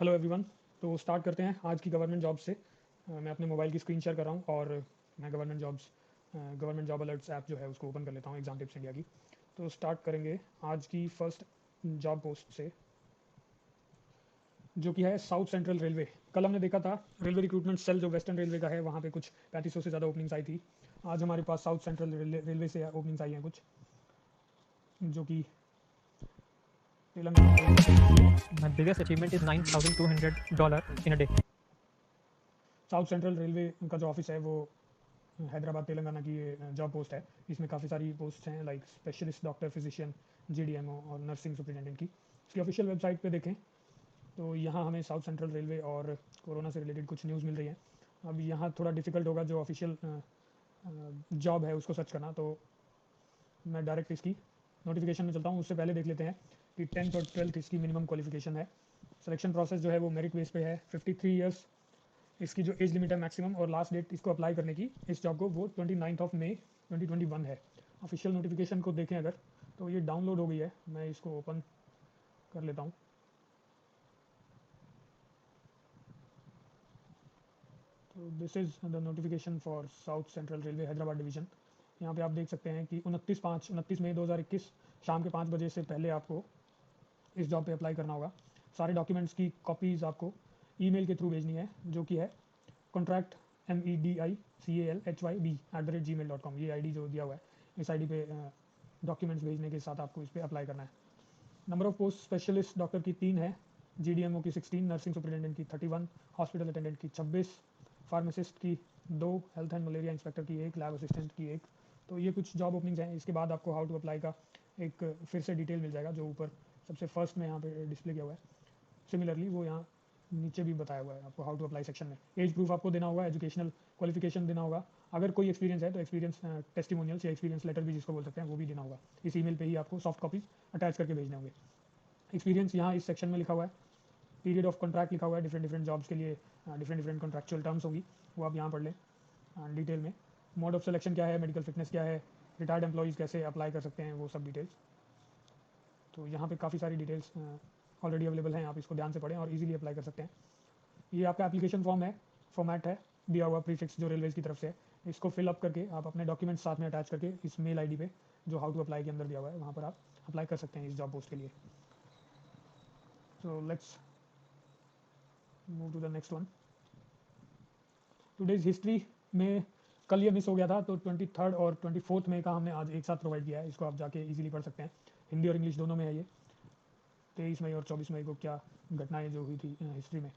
Hello everyone. तो start करते हैं आज की गवर्नमेंट जॉब से। मैं अपने मोबाइल की स्क्रीन शेयर कर रहा हूँ और मैं गवर्नमेंट जॉब अलर्ट्स ऐप जो है उसको ओपन कर लेता हूँ एग्जाम टिप्स इंडिया की। तो स्टार्ट करेंगे आज की फर्स्ट जॉब पोस्ट से, जो कि है साउथ सेंट्रल रेलवे। कल हमने देखा था रेलवे रिक्रूटमेंट सेल जो वेस्टर्न रेलवे का है, वहाँ पे कुछ 3500 से ज़्यादा ओपनिंग्स आई थी। आज हमारे पास साउथ सेंट्रल रेलवे से ओपनिंग्स आई हैं कुछ, जो कि तेलंगाना में। My biggest achievement is $9,200 in a day. South central railway का जो ऑफिस है वो हैदराबाद तेलंगाना की ये जॉब पोस्ट है। इसमें काफ़ी सारी पोस्ट हैं like specialist doctor, physician, GDMO और नर्सिंग सुपरिटेंडेंट की। इसकी ऑफिशियल वेबसाइट पे देखें तो यहाँ हमें साउथ सेंट्रल रेलवे और कोरोना से रिलेटेड कुछ न्यूज़ मिल रही है। अब यहाँ थोड़ा डिफिकल्ट होगा जो ऑफिशियल जॉब है उसको सर्च करना, तो मैं डायरेक्ट इसकी नोटिफिकेशन में चलता हूँ। उससे पहले देख लेते हैं कि 10th और 12th इसकी मिनिमम क्वालिफिकेशन है। सिलेक्शन प्रोसेस जो है वो मेरिट बेस पे है। 53 ईयर्स इसकी जो एज लिमिट है मैक्सिमम, और लास्ट डेट इसको अप्लाई करने की इस जॉब को वो 29 मई 2021 है। ऑफिशियल नोटिफिकेशन को देखें अगर, तो ये डाउनलोड हो गई है। मैं इसको ओपन कर लेता हूँ। तो this is the notification for south central railway Hyderabad division. यहाँ पे आप देख सकते हैं कि 29 मई 2021 शाम के 5 बजे से पहले आपको इस जॉब पे अप्लाई करना होगा। सारे डॉक्यूमेंट्स की कॉपीज़ आपको ईमेल के थ्रू भेजनी है, जो कि है कॉन्ट्रैक्ट MEDICALHYB@gmail.com। ये आईडी जो दिया हुआ है, इस आईडी पे डॉक्यूमेंट्स भेजने के साथ आपको इस पर अप्लाई करना है। Number of post specialist doctor की 3 है, जीडीएमओ की 16, नर्सिंग सुपरिटेंडेंट की 31, हॉस्पिटल अटेंडेंट की 26, फार्मासिस्ट की 2, हेल्थ एंड मलेरिया इंस्पेक्टर की 1, लैब असिस्टेंट की 1। तो ये कुछ जॉब ओपनिंग्स हैं। इसके बाद आपको हाउ टू अप्लाई का एक फिर से डिटेल मिल जाएगा, जो ऊपर सबसे फर्स्ट में यहाँ पे डिस्प्ले किया हुआ है। सिमिलरली वो यहाँ नीचे भी बताया हुआ है आपको हाउ टू अप्लाई सेक्शन में। एज प्रूफ आपको देना होगा, एजुकेशनल क्वालिफिकेशन देना होगा। अगर कोई एक्सपीरियंस है तो एक्सपीरियंस टेस्टिमोनियल्स या एक्सपीरियंस लेटर भी जिसको बोल सकते हैं वो भी देना होगा। इस ईमेल पे ही आपको सॉफ्ट कॉपीज अटैच करके भेजने होंगे। एक्सपीरियंस यहाँ इस सेक्शन में लिखा हुआ है। पीरियड ऑफ कॉन्ट्रैक्ट लिखा हुआ है, डिफरेंट डिफरेंट जॉब्स के लिए डिफरेंट कॉन्ट्रैक्चुअल टर्म्स होगी, वो आप यहाँ पढ़ लें डिटेल में। मोड ऑफ सिलेक्शन क्या है, मेडिकल फिटनेस क्या है, रिटायर्ड एम्प्लॉयज़ कैसे अप्लाई कर सकते हैं, वो सब डिटेल्स। तो यहाँ पे काफ़ी सारी डिटेल्स ऑलरेडी अवेलेबल हैं, आप इसको ध्यान से पढ़ें और इजीली अप्लाई कर सकते हैं। ये आपका एप्लीकेशन फॉर्म है, फॉर्मेट है दिया हुआ प्रीफिक्स जो रेलवेज की तरफ से है। इसको फिलअप करके आप अपने डॉक्यूमेंट्स साथ में अटैच करके इस मेल आईडी पे जो हाउ टू अप्लाई के अंदर दिया हुआ है वहाँ पर आप अप्लाई कर सकते हैं इस जॉब पोस्ट के लिए। So let's move to the next one. Today's history में कल ये मिस हो गया था, तो 23 और 24 मई का हमने आज एक साथ प्रोवाइड किया है। इसको आप जाके इजीली पढ़ सकते हैं, हिंदी और इंग्लिश दोनों में है ये। 23 मई और 24 मई को क्या घटनाएं जो हुई थी हिस्ट्री में,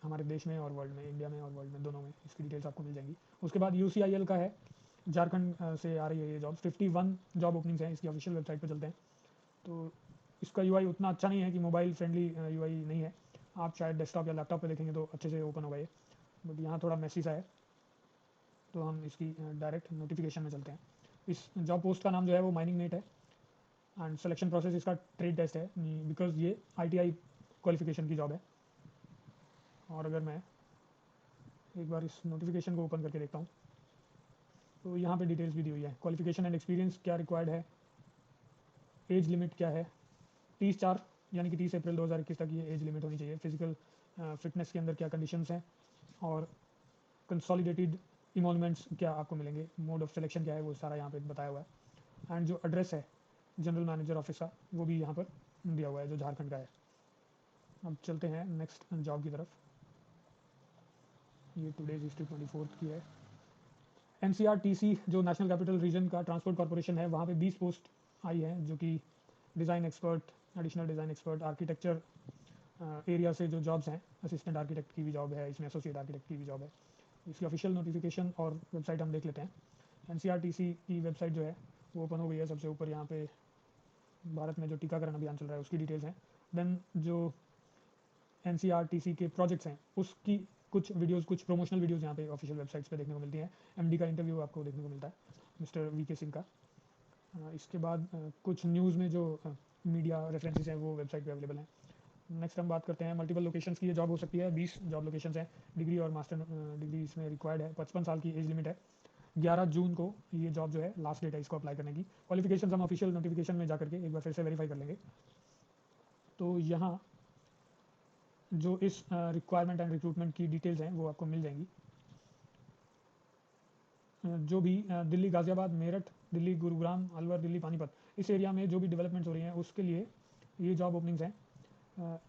हमारे देश में और वर्ल्ड में, इंडिया में और वर्ल्ड में दोनों में, इसकी डिटेल्स आपको मिल जाएंगी। उसके बाद UCIL का है, झारखंड से आ रही है ये जॉब। 51 जॉब ओपनिंग्स हैं, इसकी ऑफिशियल वेबसाइट पर चलते हैं। तो इसका UI उतना अच्छा नहीं है कि मोबाइल फ्रेंडली UI नहीं है। आप शायद डेस्कटॉप या लैपटॉप पे देखेंगे तो अच्छे से ओपन होगा ये, बट यहाँ थोड़ा मैसी सा है। तो हम इसकी डायरेक्ट नोटिफिकेशन में चलते हैं। इस जॉब पोस्ट का नाम जो है वो माइनिंग मेट है, एंड सिलेक्शन प्रोसेस इसका ट्रेड टेस्ट है, बिकॉज ये ITI क्वालिफिकेशन की जॉब है। और अगर मैं एक बार इस नोटिफिकेशन को ओपन करके देखता हूँ तो यहाँ पे डिटेल्स भी दी हुई है। क्वालिफिकेशन एंड एक्सपीरियंस क्या रिक्वायर्ड है, एज लिमिट क्या है, 30/4 यानी कि 30 अप्रैल 2021 तक ये एज लिमिट होनी चाहिए। फिजिकल फिटनेस के अंदर क्या कंडीशंस हैं, और कंसोलिडेटेड इमोलमेंट्स क्या आपको मिलेंगे, मोड ऑफ सिलेक्शन क्या है, वो सारा यहाँ पे बताया हुआ है। एंड जो एड्रेस है जनरल मैनेजर ऑफिस का, वो भी यहाँ पर दिया हुआ है जो झारखंड का है। अब चलते हैं नेक्स्ट जॉब की तरफ। ये टुडेज हिस्ट्री 24 की है। NCRTC जो नेशनल कैपिटल रीजन का ट्रांसपोर्ट कॉर्पोरेशन है, वहाँ पे 20 पोस्ट आई है, जो कि design expert, additional design expert, architecture area से जो जॉब्स हैं। असिस्टेंट आर्किटेक्ट की भी जॉब है इसमें, एसोसिएट आर्किटेक्ट की भी जॉब है। इसकी ऑफिशियल नोटिफिकेशन और वेबसाइट हम देख लेते हैं। NCRTC की वेबसाइट जो है वो ओपन हो गई है। सबसे ऊपर यहाँ पे भारत में जो टीकाकरण अभियान चल रहा है उसकी डिटेल्स हैं। देन जो NCRTC के प्रोजेक्ट्स हैं उसकी कुछ वीडियोस, कुछ प्रोमोशनल वीडियोस यहाँ पे ऑफिशियल वेबसाइट्स पे देखने को मिलती हैं। MD का इंटरव्यू आपको देखने को मिलता है, मिस्टर VK सिंह का। इसके बाद कुछ न्यूज़ में जो मीडिया रेफरेंसेस हैं वो वेबसाइट पे अवेलेबल हैं। नेक्स्ट हम बात करते हैं मल्टीपल लोकेशंस की। ये जॉब हो सकती है, 20 जॉब लोकेशंस हैं। डिग्री और मास्टर डिग्री इसमें रिक्वायर्ड है। 55 साल की एज लिमिट है। 11 जून को ये जॉब जो है लास्ट डेट है इसको अप्लाई करने की। क्वालिफिकेशन हम ऑफिशियल नोटिफिकेशन में जा करके एक बार फिर से वेरीफाई कर लेंगे। तो यहाँ जो इस रिक्वायरमेंट एंड रिक्रूटमेंट की डिटेल्स हैं वो आपको मिल जाएंगी। जो भी दिल्ली, गाज़ियाबाद, मेरठ, दिल्ली, गुरुग्राम, अलवर, दिल्ली, पानीपत, इस एरिया में जो भी डेवलपमेंट्स हो रही हैं उसके लिए ये जॉब ओपनिंग्स हैं।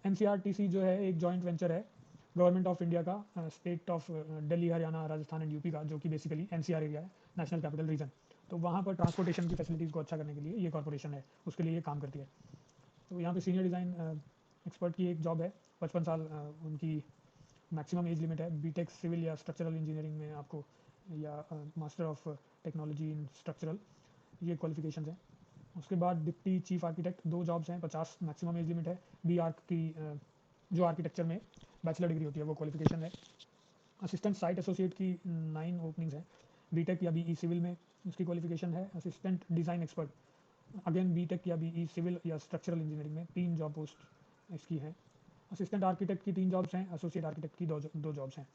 NCRTC जो है एक जॉइंट वेंचर है गवर्नमेंट ऑफ इंडिया का, state of Delhi, Haryana, Rajasthan and UP का, जो कि बेसिकली NCR एरिया है, नेशनल कैपिटल रीजन। तो वहाँ पर ट्रांसपोर्टेशन की फैसिलिटीज़ को अच्छा करने के लिए ये कॉर्पोरेशन है, उसके लिए ये काम करती है। तो यहाँ पे सीनियर डिज़ाइन एक्सपर्ट की एक जॉब है, 55 साल उनकी मैक्सिमम एज लिमिट है। बीटेक सिविल या स्ट्रक्चरल इंजीनियरिंग में आपको, या master of technology in structural, ये क्वालिफिकेशन हैं। उसके बाद डिप्टी चीफ आर्किटेक्ट 2 जॉब्स हैं, 50 मैक्सिमम एज लिमिट है। बी आर्क की जो आर्किटेक्चर में बैचलर डिग्री होती है वो क्वालिफिकेशन है। असिस्टेंट साइट एसोसिएट की 9 ओपनिंग्स हैं, बीटेक या BE सिविल में उसकी क्वालिफिकेशन है। Assistant design expert, again B Tech या BE सिविल या स्ट्रक्चरल इंजीनियरिंग में 3 जॉब पोस्ट इसकी हैं। असिस्टेंट आर्किटेक्ट की 3 जॉब्स हैं, एसोसिएट आर्किटेक्ट की 2 जॉब्स हैं।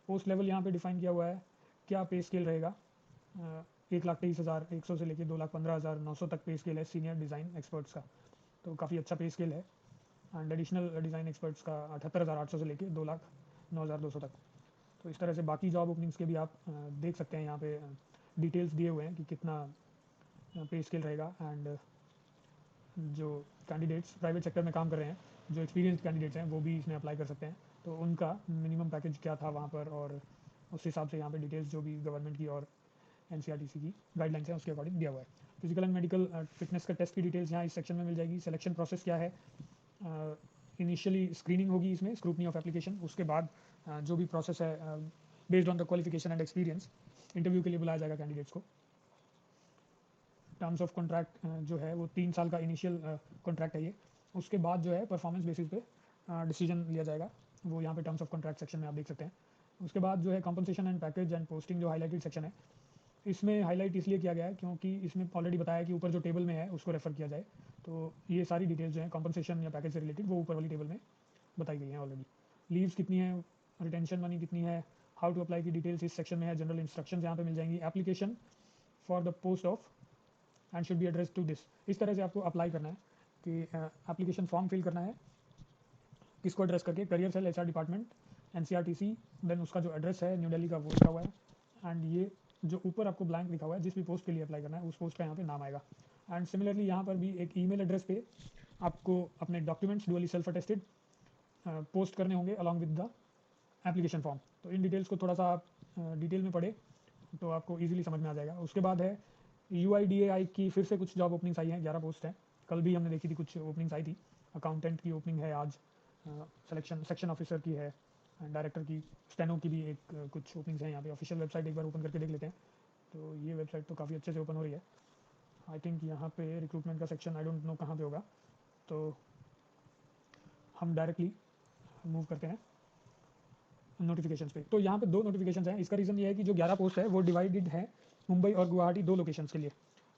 पोस्ट लेवल यहाँ पे डिफाइन किया हुआ है, क्या पे स्केल रहेगा। 1,23,100 से लेकर 2,15,900 तक पे स्केल है सीनियर डिज़ाइन एक्सपर्ट्स का, तो काफ़ी अच्छा पे स्केल है। एंड एडिशनल डिज़ाइन एक्सपर्ट्स का 78,800 से लेकर 2,09,200 तक। तो इस तरह से बाकी जॉब ओपनिंग्स के भी आप देख सकते हैं, यहाँ पे डिटेल्स दिए हुए हैं कि कितना पे स्केल रहेगा। एंड जो कैंडिडेट्स प्राइवेट सेक्टर में काम कर रहे हैं, जो एक्सपीरियंस कैंडिडेट्स हैं, वो भी इसमें अप्लाई कर सकते हैं। तो उनका मिनिमम पैकेज क्या था वहाँ पर, और उस हिसाब से यहाँ पे डिटेल्स जो भी गवर्नमेंट की और NCRTC की गाइडलाइंस हैं उसके अकॉर्डिंग दिया हुआ है। फिजिकल एंड मेडिकल फिटनेस का टेस्ट की डिटेल्स यहाँ इस सेक्शन में मिल जाएगी। सिलेक्शन प्रोसेस क्या है, इनिशियली स्क्रीनिंग होगी इसमें, स्क्रूटनी ऑफ एप्लीकेशन। उसके बाद जो भी प्रोसेस है based on the qualification and experience, interview के लिए बुलाया जाएगा कैंडिडेट्स को। टर्म्स ऑफ कॉन्ट्रैक्ट जो है वो 3 साल का इनिशियल कॉन्ट्रैक्ट है ये। उसके बाद जो है परफॉर्मेंस बेसिस पे डिसीजन लिया जाएगा, वो यहाँ पे टर्म्स ऑफ कॉन्ट्रैक्ट सेक्शन में आप देख सकते हैं। उसके बाद जो है compensation and package and posting, जो हाईलाइटेड सेक्शन है, इसमें हाईलाइट इसलिए किया गया है क्योंकि इसमें ऑलरेडी बताया कि ऊपर जो टेबल में है उसको रेफर किया जाए। तो ये सारी डिटेल्स जो है कॉम्पनसेशन या पैकेज से रिलेटेड वो ऊपर वाली टेबल में बताई गई हैं ऑलरेडी। लीव्स कितनी है, रिटेंशन मनी कितनी है, हाउ टू अप्लाई की डिटेल्स इस सेक्शन में है। जनरल इंस्ट्रक्शंस यहाँ पे मिल जाएंगी। Application for the post of and should be address to this, इस तरह से आपको अप्लाई करना है कि एप्लीकेशन फॉर्म फिल करना है, किसको एड्रेस करके, career cell, HR department, NCRTC। Then उसका जो एड्रेस है न्यू दिल्ली का वो लिखा हुआ है। एंड ये जो ऊपर आपको ब्लैंक लिखा हुआ है, जिस भी पोस्ट के लिए अप्लाई करना है उस पोस्ट का यहाँ पे नाम आएगा। एंड सिमिलरली यहाँ पर भी एक ईमेल एड्रेस पे आपको अपने डॉक्यूमेंट्स डुअली सेल्फ अटेस्टेड पोस्ट करने होंगे along with the application form. तो इन डिटेल्स को थोड़ा सा आप डिटेल में पढ़े तो आपको ईजिली समझ में आ जाएगा। उसके बाद है UIDAI की फिर से कुछ जॉब ओपनिंग्स आई हैं, 11 पोस्ट हैं। कल भी हमने देखी थी कुछ ओपनिंग्स आई थी। अकाउंटेंट की ओपनिंग है आज, सिलेक्शन सेक्शन ऑफिसर की है, डायरेक्टर की, स्टेनो की भी एक कुछ ओपनिंग्स हैं यहाँ पे। ऑफिशियल वेबसाइट एक बार ओपन करके देख लेते हैं। तो ये वेबसाइट तो काफ़ी अच्छे से ओपन हो रही है। आई थिंक यहाँ पे रिक्रूटमेंट का सेक्शन आई डोंट नो कहाँ पे होगा, तो हम डायरेक्टली मूव करते हैं नोटिफिकेशंस पे। तो यहाँ पे 2 नोटिफिकेशंस हैं। इसका रीज़न ये है कि जो 11 पोस्ट है वो डिवाइडेड है मुंबई और गुवाहाटी 2 लोकेशंस के लिए,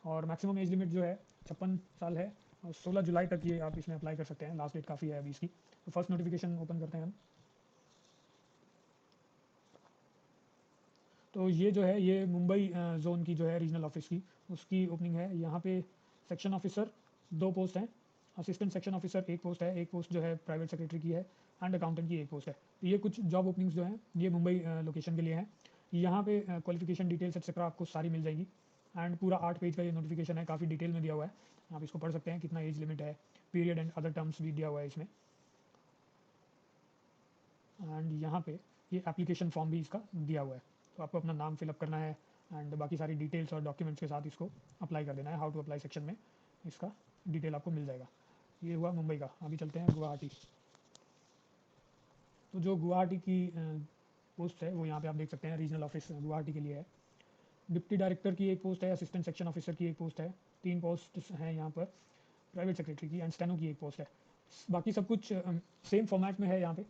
और मैक्सिमम एज लिमिट जो है 56 साल है, और 16 जुलाई तक ये आप इसमें अप्लाई कर सकते हैं। लास्ट डेट काफ़ी है अभी इसकी। तो फर्स्ट नोटिफिकेशन ओपन करते हैं हम। तो ये जो है ये मुंबई जोन की जो है रीजनल ऑफिस की, उसकी ओपनिंग है। यहाँ पे सेक्शन ऑफिसर 2 पोस्ट हैं, असिस्टेंट सेक्शन ऑफिसर 1 पोस्ट है, 1 पोस्ट जो है प्राइवेट सेक्रेटरी की है, एंड अकाउंटेंट की 1 पोस्ट है। तो ये कुछ जॉब ओपनिंग्स जो हैं ये मुंबई लोकेशन के लिए हैं। यहाँ पे क्वालिफिकेशन डिटेल्स एक्सेट्रा आपको सारी मिल जाएगी। एंड पूरा 8 पेज का ये नोटिफिकेशन है, काफ़ी डिटेल में दिया हुआ है, आप इसको पढ़ सकते हैं। कितना एज लिमिट है, पीरियड एंड अदर टर्म्स भी दिया हुआ है इसमें। एंड यहाँ पे ये एप्लीकेशन फॉर्म भी इसका दिया हुआ है, तो आपको अपना नाम फिलअप करना है एंड बाकी सारी डिटेल्स और डॉक्यूमेंट्स के साथ इसको अप्लाई कर देना है। हाउ टू अप्लाई सेक्शन में इसका डिटेल आपको मिल जाएगा। ये हुआ मुंबई का। अभी चलते हैं गुवाहाटी। तो जो गुवाहाटी की पोस्ट है वो यहाँ पे आप देख सकते हैं, रीजनल ऑफिस गुवाहाटी के लिए है। डिप्टी डायरेक्टर की 1 पोस्ट है, असिस्टेंट सेक्शन ऑफिसर की 1 पोस्ट है, 3 पोस्ट हैं यहाँ पर प्राइवेट सेक्रेटरी की, एंड स्टेनो की 1 पोस्ट है। बाकी सब कुछ सेम फॉर्मेट में है यहाँ पे,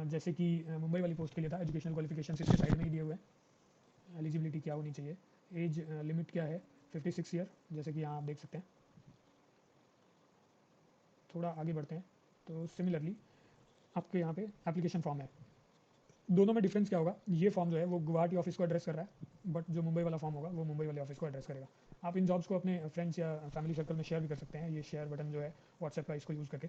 जैसे कि मुंबई वाली पोस्ट के लिए था। एजुकेशनल क्वालिफिकेशन इसके साइड में ही दिए हुए हैं। एलिजिबिलिटी क्या होनी चाहिए, एज लिमिट क्या है, 56 ईयर, जैसे कि यहाँ आप देख सकते हैं। थोड़ा आगे बढ़ते हैं तो सिमिलरली आपके यहाँ पे एप्लीकेशन फॉर्म है। दोनों में डिफरेंस क्या होगा, ये फॉर्म जो है वो गुवाहाटी ऑफिस को एड्रेस कर रहा है, बट जो मुंबई वाला फॉर्म होगा वो मुंबई वाले ऑफिस को एड्रेस करेगा। आप इन जॉब्स को अपने फ्रेंड्स या फैमिली सर्कल में शेयर भी कर सकते हैं। ये शेयर बटन जो है व्हाट्सएप का, इसको यूज़ करके।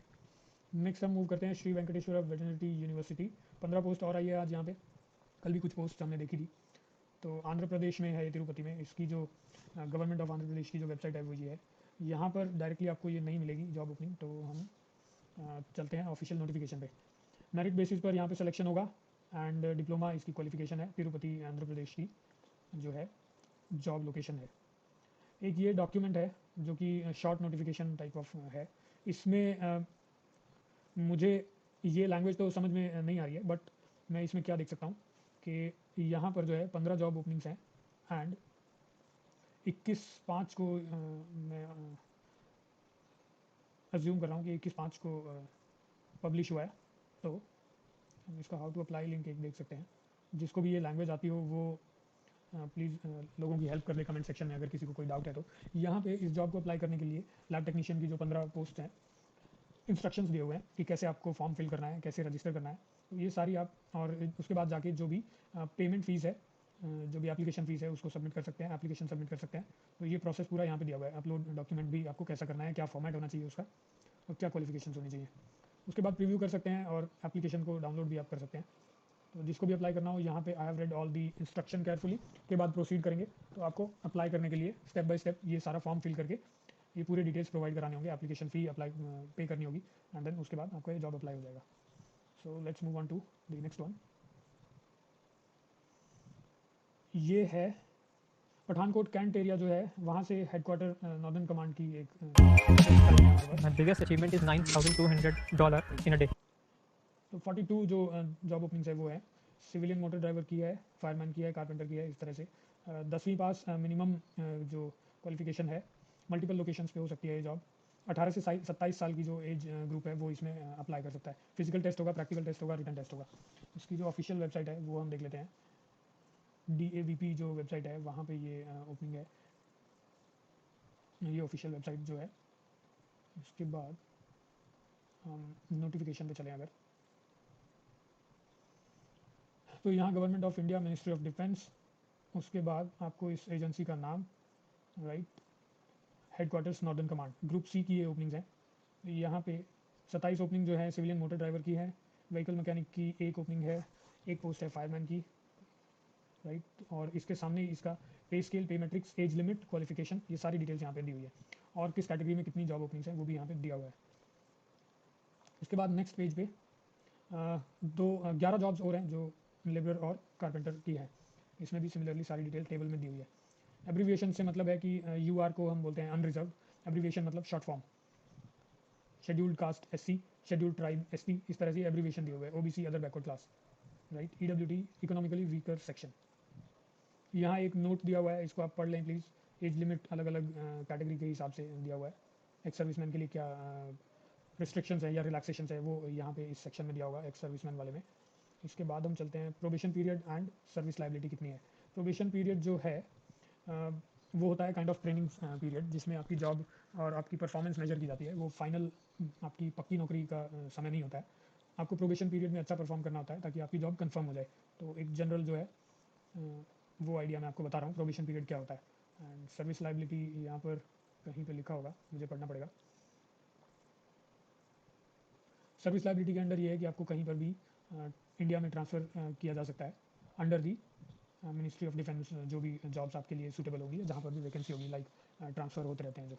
नेक्स्ट हम मूव करते हैं Shri Venkateswara veterinary university. 15 post और आई है आज यहाँ पे, कल भी कुछ पोस्ट हमने देखी थी। तो आंध्र प्रदेश में है ये, तिरुपति में। इसकी जो गवर्नमेंट ऑफ आंध्र प्रदेश की जो वेबसाइट है वो ये है। यहाँ पर डायरेक्टली आपको ये नहीं मिलेगी जॉब ओपनिंग, तो हम चलते हैं ऑफिशियल नोटिफिकेशन पे। मेरिट बेसिस पर यहाँ पे सिलेक्शन होगा एंड डिप्लोमा इसकी क्वालिफिकेशन है, तिरुपति आंध्र प्रदेश की जो है जॉब लोकेशन है। एक ये डॉक्यूमेंट है जो कि शॉर्ट नोटिफिकेशन टाइप ऑफ है। इसमें मुझे ये लैंग्वेज तो समझ में नहीं आ रही है, बट मैं इसमें क्या देख सकता हूँ कि यहाँ पर जो है 15 जॉब ओपनिंग्स हैं एंड 21/5 को मैं अज्यूम कर रहा हूँ कि 21/5 को पब्लिश हुआ है। तो हम इसका हाउ टू अप्लाई लिंक एक देख सकते हैं। जिसको भी ये लैंग्वेज आती हो वो प्लीज़ लोगों की हेल्प कर ले कमेंट सेक्शन में, अगर किसी को कोई डाउट है तो। यहाँ पे इस जॉब को अप्लाई करने के लिए लैब टेक्नीशियन की जो 15 पोस्ट हैं, इंस्ट्रक्शंस दिए हुए हैं कि कैसे आपको फॉर्म फिल करना है, कैसे रजिस्टर करना है। तो ये सारी आप, और उसके बाद जाके जो भी पेमेंट फ़ीस है, जो भी एप्लीकेशन फ़ीस है उसको सबमिट कर सकते हैं, एप्लीकेशन सबमिट कर सकते हैं। तो ये प्रोसेस पूरा यहाँ पे दिया हुआ है। अपलोड डॉक्यूमेंट भी आपको कैसा करना है, क्या फॉर्मेट होना चाहिए उसका, और क्या क्वालिफिकेशन होनी चाहिए। उसके बाद प्रीव्यू कर सकते हैं और एप्लीकेशन को डाउनलोड भी आप कर सकते हैं। तो जिसको भी अप्लाई करना हो, यहाँ पे I have read all the instruction carefully के बाद प्रोसीड करेंगे। तो आपको अप्लाई करने के लिए स्टेप बाय स्टेप ये सारा फॉर्म फिल करके ये पूरे डिटेल्स प्रोवाइड कराने होंगे, एप्लीकेशन फ़ी अप्लाई पे करनी होगी एंड देन उसके बाद आपका ये जॉब अप्लाई हो जाएगा। So let's move on to the next one. ये है पठानकोट कैंट एरिया जो है, वहाँ से हेडक्वार्टर नॉर्दर्न कमांड की एक My biggest achievement is $9,200 in a day. तो 42 जो जॉब ओपनिंग्स है वो है। सिविलियन मोटर ड्राइवर की है, फायरमैन की है, कारपेंटर की है, इस तरह से 10वीं पास मिनिमम जो क्वालिफिकेशन है। मल्टीपल लोकेशंस पे हो सकती है ये जॉब। 18 से 27 साल की जो एज ग्रुप है वो इसमें अप्लाई कर सकता है। फिजिकल टेस्ट होगा, प्रैक्टिकल टेस्ट होगा, रिटन टेस्ट होगा। इसकी जो ऑफिशियल वेबसाइट है वो हम देख लेते हैं। DAVP जो वेबसाइट है वहाँ पे ये ओपनिंग है, ये ऑफिशियल वेबसाइट जो है। उसके बाद हम नोटिफिकेशन पे चलें अगर, तो यहाँ government of India, ministry of defence. उसके बाद आपको इस एजेंसी का नाम, right, headquarters northern command, group C की ये ओपनिंग्स हैं। यहाँ पे 27 ओपनिंग जो है सिविलियन मोटर ड्राइवर की है। व्हीकल मैकेनिक की एक ओपनिंग है, एक पोस्ट है फायरमैन की, राइट। और इसके सामने इसका पे स्केल, पे मैट्रिक्स, एज लिमिट, क्वालिफिकेशन, ये सारी डिटेल्स यहाँ पे दी हुई है। और किस कैटेगरी में कितनी जॉब ओपनिंग्स हैं वो भी यहाँ पे दिया हुआ है। इसके बाद नेक्स्ट पेज पे 11 जॉब्स और हैं जो लेबर और कारपेंटर की है। इसमें भी सिमिलरली सारी डिटेल टेबल में दी हुई है। एब्रीविएशन से मतलब है कि UR को हम बोलते हैं अनरिजर्व, एब्रीविएशन मतलब short form. Scheduled caste SC, scheduled tribe ST, इस तरह से एब्रीविएशन दिए हुए हैं। OBC other backward class, right. EWT economically weaker section. यहाँ एक नोट दिया हुआ है, इसको आप पढ़ लें प्लीज़। एज लिमिट अलग अलग कैटेगरी के हिसाब से दिया हुआ है। एक्स सर्विसमैन के लिए क्या रिस्ट्रिक्शंस है या रिलैक्सेशन है वो यहाँ पे इस सेक्शन में दिया होगा, एक्स सर्विसमैन वाले में। इसके बाद हम चलते हैं probation period and service liability कितनी है। प्रोबेशन पीरियड जो है वो होता है काइंड ऑफ ट्रेनिंग पीरियड, जिसमें आपकी जॉब और आपकी परफॉर्मेंस मेजर की जाती है। वो फाइनल आपकी पक्की नौकरी का समय नहीं होता है। आपको प्रोबेशन पीरियड में अच्छा परफॉर्म करना होता है ताकि आपकी जॉब कंफर्म हो जाए। तो एक जनरल जो है वो आइडिया मैं आपको बता रहा हूँ प्रोबेशन पीरियड क्या होता है। एंड सर्विस लाइबिलिटी यहाँ पर कहीं पे लिखा होगा, मुझे पढ़ना पड़ेगा। सर्विस लाइबिलिटी के अंडर ये है कि आपको कहीं पर भी इंडिया में ट्रांसफ़र किया जा सकता है under the ministry of defence. जो भी जॉब्स आपके लिए सूटेबल होगी, जहाँ पर भी वैकेंसी होगी, लाइक ट्रांसफ़र होते रहते हैं जो।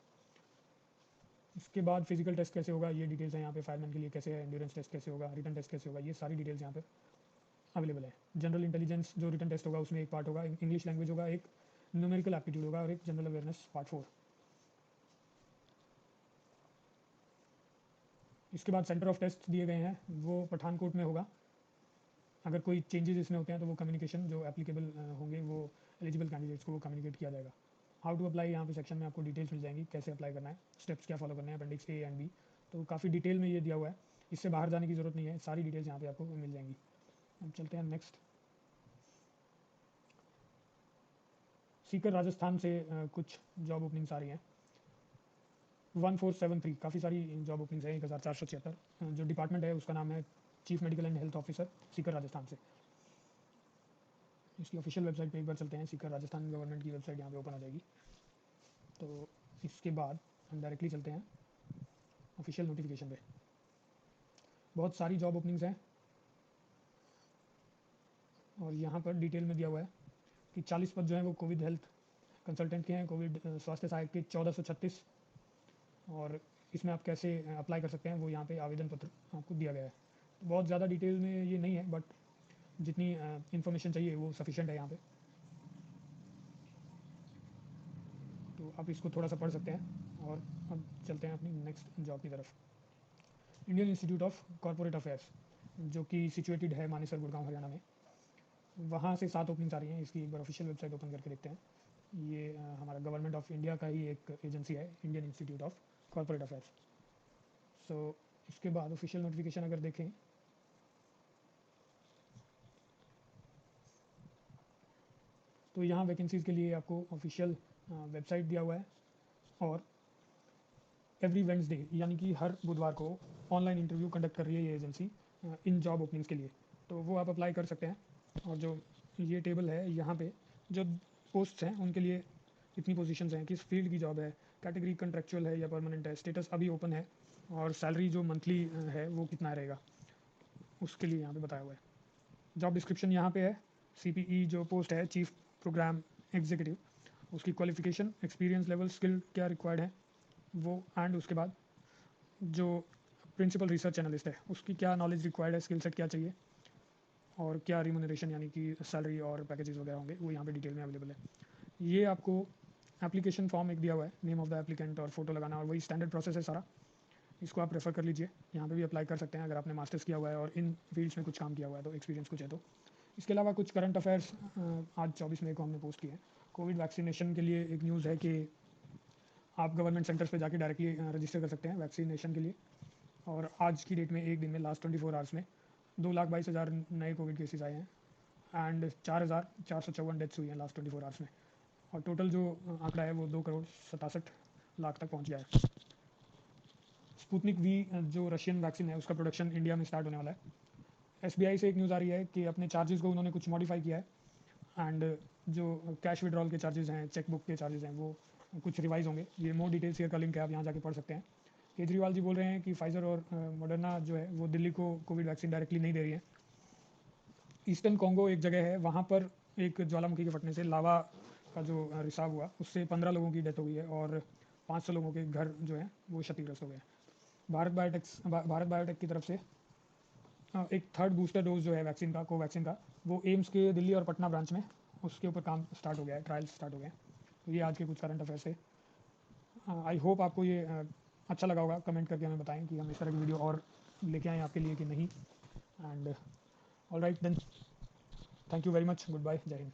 इसके बाद फिजिकल टेस्ट कैसे होगा ये डिटेल्स हैं यहाँ पे। फायरमैन के लिए कैसे है, एंड्योरेंस टेस्ट कैसे होगा, रिटन टेस्ट कैसे होगा, ये सारी डिटेल्स यहाँ पे अवेलेबल है। जनरल इंटेलिजेंस जो रिटन टेस्ट होगा उसमें एक पार्ट होगा इंग्लिश लैंग्वेज होगा, एक न्यूमेरिकल एप्टीट्यूड होगा और एक जनरल अवेयरनेस पार्ट 4। इसके बाद सेंटर ऑफ टेस्ट दिए गए हैं, वो पठानकोट में होगा। अगर कोई चेंजेस इसमें होते हैं तो वो कम्युनिकेशन जो एप्लीकेबल होंगे वो एलिजिबल कैंडिडेट्स को वो कम्युनिकेट किया जाएगा। हाउ टू अप्लाई, यहाँ पे सेक्शन में आपको डिटेल्स मिल जाएंगी, कैसे अप्लाई करना है, स्टेप्स क्या फॉलो करने हैं, अपेंडिक्स A एंड B। तो काफ़ी डिटेल में ये दिया हुआ है, इससे बाहर जाने की ज़रूरत नहीं है, सारी डिटेल्स यहाँ पे आपको मिल जाएंगी। हम चलते हैं नेक्स्ट। सीकर राजस्थान से कुछ जॉब ओपनिंग्स आ रही हैं। 1473, काफ़ी सारी जॉब ओपनिंग्स हैं। 1476 जो डिपार्टमेंट है उसका नाम है chief medical and health officer, Sikar Rajasthan से। इसकी ऑफिशियल वेबसाइट पे एक बार चलते हैं। सीकर राजस्थान गवर्नमेंट की वेबसाइट यहाँ पे ओपन हो जाएगी। तो इसके बाद हम डायरेक्टली चलते हैं ऑफिशियल नोटिफिकेशन पे। बहुत सारी जॉब ओपनिंग्स हैं और यहाँ पर डिटेल में दिया हुआ है कि 40 पद जो हैं वो कोविड हेल्थ कंसल्टेंट के हैं, कोविड स्वास्थ्य सहायक के 1436, और इसमें आप कैसे अप्लाई कर सकते हैं वो यहाँ पे आवेदन पत्र आपको दिया गया है। तो बहुत ज़्यादा डिटेल में ये नहीं है, बट जितनी इन्फॉर्मेशन चाहिए वो सफिशेंट है यहाँ पे, तो आप इसको थोड़ा सा पढ़ सकते हैं। और अब चलते हैं अपनी नेक्स्ट जॉब की तरफ। Indian Institute of Corporate affairs, जो कि सिचुएटेड है मानेसर, गुड़गांव, हरियाणा में, वहाँ से 7 ओपनिंग्स आ रही हैं। इसकी एक बार ऑफिशियल वेबसाइट ओपन करके देखते हैं। ये हमारा गवर्नमेंट ऑफ इंडिया का ही एक एजेंसी है, Indian Institute of Corporate Affairs. So इसके बाद ऑफिशियल नोटिफिकेशन अगर देखें तो यहाँ वैकेंसीज़ के लिए आपको ऑफिशियल वेबसाइट दिया हुआ है, और एवरी वेंसडे यानी कि हर बुधवार को ऑनलाइन इंटरव्यू कंडक्ट कर रही है ये एजेंसी इन जॉब ओपनिंग्स के लिए, तो वो आप अप्लाई कर सकते हैं। और जो ये टेबल है यहाँ पे जो पोस्ट्स हैं उनके लिए इतनी पोजीशंस हैं, किस फील्ड की जॉब है, कैटेगरी कंट्रेक्चुअल है या परमानेंट है, स्टेटस अभी ओपन है, और सैलरी जो मंथली है वो कितना रहेगा उसके लिए यहाँ पे बताया हुआ है। जॉब डिस्क्रिप्शन यहाँ पे है। CPE जो पोस्ट है, चीफ प्रोग्राम एग्जीक्यूटिव, उसकी क्वालिफिकेशन, एक्सपीरियंस लेवल, स्किल क्या रिक्वायर्ड है वो, एंड उसके बाद जो प्रिंसिपल रिसर्च एनालिस्ट है उसकी क्या नॉलेज रिक्वायर्ड है, स्किल सेट क्या चाहिए, और क्या रिमोनरेशन यानी कि सैलरी और पैकेजेस वगैरह होंगे वो यहाँ पे डिटेल में अवेलेबल है। ये आपको एप्लीकेशन फॉर्म एक दिया हुआ है, नेम ऑफ द एप्लीकेंट और फोटो लगाना, और वही स्टैंडर्ड प्रोसेस है सारा। इसको आप रेफर कर लीजिए, यहाँ पे भी अप्लाई कर सकते हैं अगर आपने मास्टर्स किया हुआ है और इन फील्ड्स में कुछ काम किया हुआ है तो, एक्सपीरियंस कुछ है तो। इसके अलावा कुछ करंट अफेयर्स आज 24 मई को हमने पोस्ट किए हैं। कोविड वैक्सीनेशन के लिए एक न्यूज़ है कि आप गवर्नमेंट सेंटर्स पे जाके डायरेक्टली रजिस्टर कर सकते हैं वैक्सीनेशन के लिए, और आज की डेट में एक दिन में लास्ट 24 आवर्स में 2,22,000 नए कोविड केसेस आए हैं, एंड 4,454 डेथ्स हुई हैं लास्ट 24 आवर्स में, और टोटल जो आंकड़ा है वो 2,67,00,000 तक पहुंच गया है। स्पुतनिक वी जो रशियन वैक्सीन है उसका प्रोडक्शन इंडिया में स्टार्ट होने वाला है। SBI से एक न्यूज़ आ रही है कि अपने चार्जेस को उन्होंने कुछ मॉडिफाई किया है, एंड जो कैश विड्रॉल के चार्जेस हैं, चेकबुक के चार्जेस हैं, वो कुछ रिवाइज होंगे। ये मोर डिटेल्स शेयर का लिंक है, आप यहाँ जाके पढ़ सकते हैं। केजरीवाल जी बोल रहे हैं कि फाइजर और मॉडर्ना जो है वो दिल्ली को कोविड वैक्सीन डायरेक्टली नहीं दे रही है। ईस्टर्न कॉन्गो एक जगह है, वहाँ पर एक ज्वालामुखी के फटने से लावा का जो रिसाव हुआ उससे 15 लोगों की डेथ हो गई है, और 500 लोगों के घर जो हैं वो क्षतिग्रस्त हो गए हैं। भारत बायोटेक की तरफ से एक थर्ड बूस्टर डोज जो है वैक्सीन का, कोवैक्सीन का, वो एम्स के दिल्ली और पटना ब्रांच में उसके ऊपर काम स्टार्ट हो गया है, ट्रायल्स स्टार्ट हो गए हैं। तो ये आज के कुछ करंट अफेयर्स है। आई होप आपको ये अच्छा लगा होगा। कमेंट करके हमें बताएं कि हम इस तरह की वीडियो और लेके आएँ आपके लिए कि नहीं। And all right then, thank you very much, goodbye, जय हिंद।